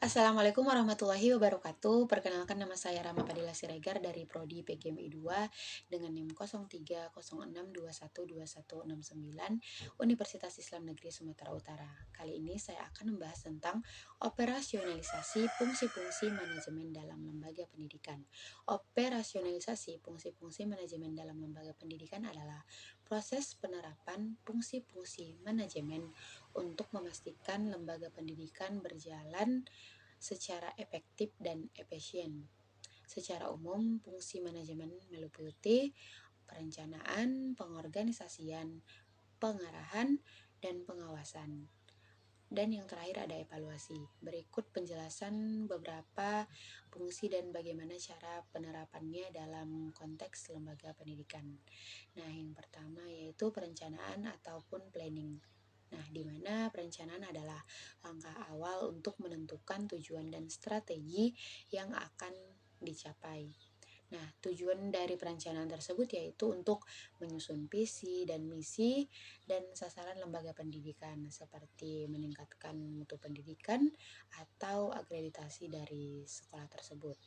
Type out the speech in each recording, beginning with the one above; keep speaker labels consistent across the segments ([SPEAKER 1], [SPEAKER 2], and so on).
[SPEAKER 1] Assalamualaikum warahmatullahi wabarakatuh. Perkenalkan, nama saya Rama Padilla Siregar dari Prodi PGMI 2 dengan NIM 0306212169 Universitas Islam Negeri Sumatera Utara. Kali ini saya akan membahas tentang operasionalisasi fungsi-fungsi manajemen dalam lembaga pendidikan. Operasionalisasi fungsi-fungsi manajemen dalam lembaga pendidikan adalah proses penerapan fungsi-fungsi manajemen untuk memastikan lembaga pendidikan berjalan secara efektif dan efisien. Secara umum, fungsi manajemen meliputi perencanaan, pengorganisasian, pengarahan, dan pengawasan. Dan yang terakhir ada evaluasi. Berikut penjelasan beberapa fungsi dan bagaimana cara penerapannya dalam konteks lembaga pendidikan. Nah, yang pertama yaitu perencanaan ataupun planning. Nah, di mana perencanaan adalah langkah awal untuk menentukan tujuan dan strategi yang akan dicapai. Nah, tujuan dari perencanaan tersebut yaitu untuk menyusun visi dan misi dan sasaran lembaga pendidikan seperti meningkatkan mutu pendidikan atau akreditasi dari sekolah tersebut.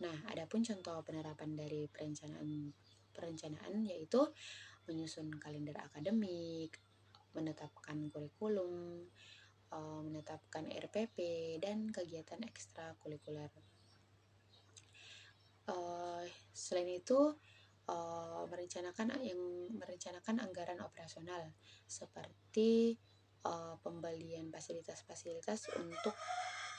[SPEAKER 1] Nah, adapun contoh penerapan dari perencanaan yaitu menyusun kalender akademik, menetapkan kurikulum, menetapkan RPP, dan kegiatan ekstrakurikuler. Selain itu, merencanakan anggaran operasional seperti pembelian fasilitas-fasilitas untuk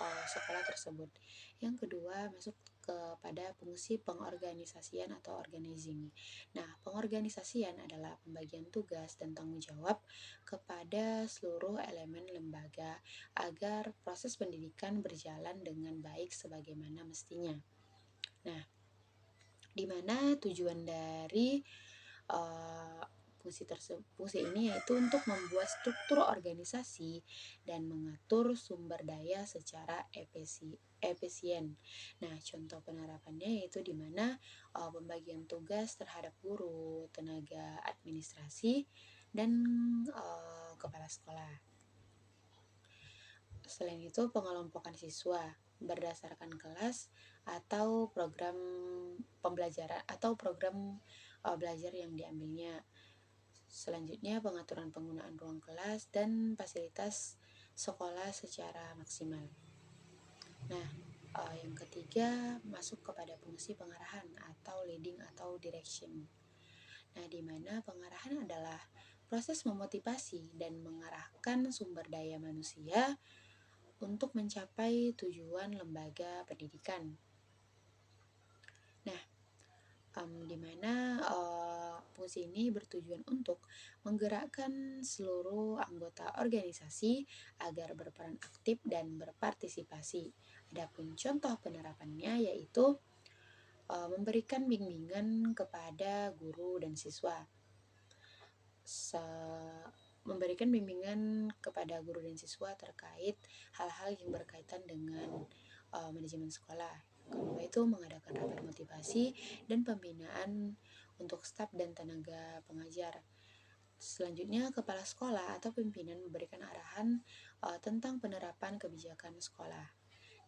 [SPEAKER 1] sekolah tersebut. Yang kedua, masuk kepada fungsi pengorganisasian atau organizing. Nah, pengorganisasian adalah pembagian tugas dan tanggung jawab kepada seluruh elemen lembaga agar proses pendidikan berjalan dengan baik sebagaimana mestinya. Nah, di mana tujuan dari fungsi ini yaitu untuk membuat struktur organisasi dan mengatur sumber daya secara efisien. Nah, contoh penerapannya yaitu di mana pembagian tugas terhadap guru, tenaga administrasi, dan kepala sekolah. Selain itu, pengelompokan siswa berdasarkan kelas atau program pembelajaran atau program belajar yang diambilnya. Selanjutnya, pengaturan penggunaan ruang kelas dan fasilitas sekolah secara maksimal. Nah, yang ketiga masuk kepada fungsi pengarahan atau leading atau direction. Nah, di mana pengarahan adalah proses memotivasi dan mengarahkan sumber daya manusia untuk mencapai tujuan lembaga pendidikan. Nah, di mana fungsi ini bertujuan untuk menggerakkan seluruh anggota organisasi agar berperan aktif dan berpartisipasi. Adapun contoh penerapannya yaitu memberikan bimbingan kepada guru dan siswa. Memberikan bimbingan kepada guru dan siswa terkait hal-hal yang berkaitan dengan manajemen sekolah. Kedua itu mengadakan rapat motivasi dan pembinaan untuk staf dan tenaga pengajar. Selanjutnya, kepala sekolah atau pimpinan memberikan arahan tentang penerapan kebijakan sekolah.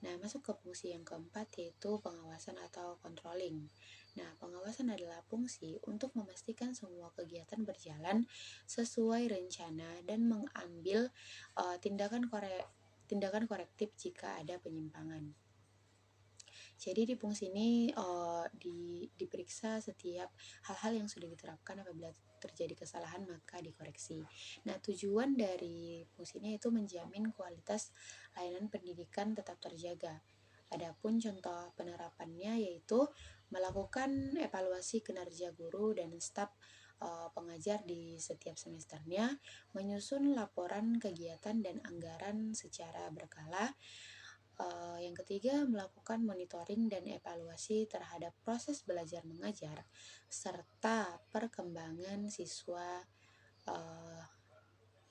[SPEAKER 1] Nah, masuk ke fungsi yang keempat yaitu pengawasan atau controlling. Nah, pengawasan adalah fungsi untuk memastikan semua kegiatan berjalan sesuai rencana dan mengambil tindakan korektif jika ada penyimpangan. Jadi di fungsi ini diperiksa setiap hal-hal yang sudah diterapkan. Apabila terjadi kesalahan maka dikoreksi. Nah, tujuan dari fungsi ini itu menjamin kualitas layanan pendidikan tetap terjaga. Adapun contoh penerapannya yaitu melakukan evaluasi kinerja guru dan staf pengajar di setiap semesternya, menyusun laporan kegiatan dan anggaran secara berkala. Yang ketiga, melakukan monitoring dan evaluasi terhadap proses belajar mengajar serta perkembangan siswa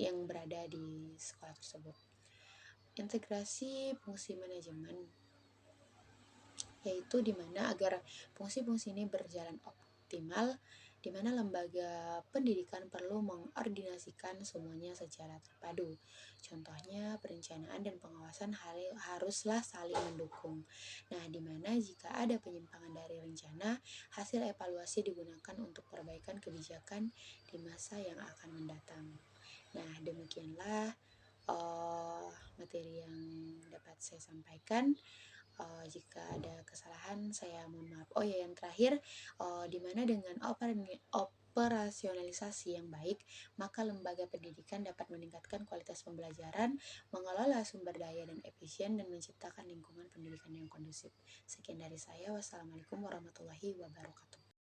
[SPEAKER 1] yang berada di sekolah tersebut. Integrasi fungsi manajemen yaitu dimana agar fungsi-fungsi ini berjalan optimal di mana lembaga pendidikan perlu mengordinasikan semuanya secara terpadu. Contohnya, perencanaan dan pengawasan haruslah saling mendukung. Nah, di mana jika ada penyimpangan dari rencana, hasil evaluasi digunakan untuk perbaikan kebijakan di masa yang akan mendatang. Nah, demikianlah materi yang dapat saya sampaikan. Jika ada kesalahan saya mohon maaf. Oh ya, yang terakhir, di mana dengan operasionalisasi yang baik, maka lembaga pendidikan dapat meningkatkan kualitas pembelajaran, mengelola sumber daya dan efisien, dan menciptakan lingkungan pendidikan yang kondusif. Sekian dari saya. Wassalamualaikum warahmatullahi wabarakatuh.